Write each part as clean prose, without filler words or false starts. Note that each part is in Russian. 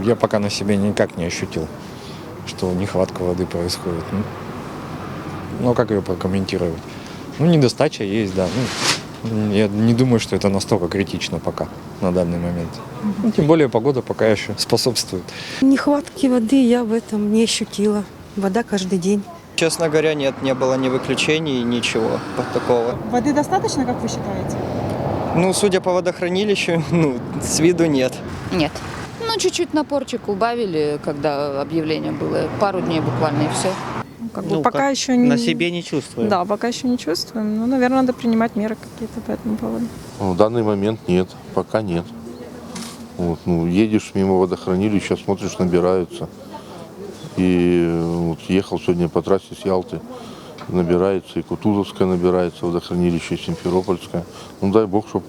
я пока на себе никак не ощутил, что нехватка воды происходит. Ну, как ее прокомментировать? Ну, недостача есть, да. Ну, я не думаю, что это настолько критично пока, на данный момент. Ну, тем более погода пока еще способствует. Нехватки воды я в этом не ощутила. Вода каждый день. Честно говоря, нет, не было ни выключений, ничего такого. Воды достаточно, как вы считаете? Ну, судя по водохранилищу, с виду нет. Нет. Ну, чуть-чуть напорчик убавили, когда объявление было. Пару дней буквально, и все. Пока еще не... На себе не чувствуем. Да, пока еще не чувствуем. Ну, наверное, надо принимать меры какие-то по этому поводу. В данный момент нет, пока нет. Вот, едешь мимо водохранилища, смотришь, набираются. И вот ехал сегодня по трассе с Ялты, набирается, и Кутузовская набирается, водохранилище, и Симферопольская. Ну дай бог, чтобы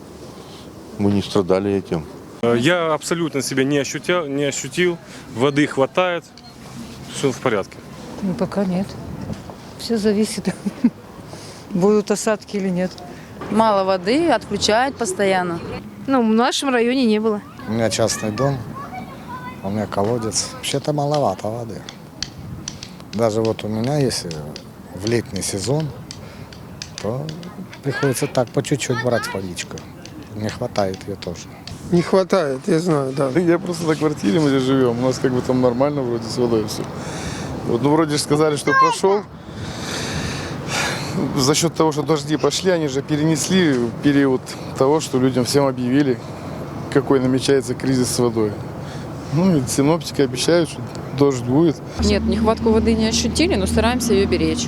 мы не страдали этим. Я абсолютно себя не ощутил. Воды хватает, все в порядке. Ну, пока нет. Все зависит, будут осадки или нет. Мало воды, отключают постоянно. Ну, в нашем районе не было. У меня частный дом, у меня колодец. Вообще-то маловато воды. Даже вот у меня, если в летний сезон, то приходится так по чуть-чуть брать водичку. Не хватает ее тоже. Не хватает, я знаю, да. Я просто на квартире, мы здесь живем, у нас как бы там нормально вроде с водой все. Вот, ну вроде же сказали, что прошел. За счет того, что дожди пошли, они же перенесли период того, что людям всем объявили, какой намечается кризис с водой. Ну и синоптики обещают, что дождь будет. Нет, нехватку воды не ощутили, но стараемся ее беречь.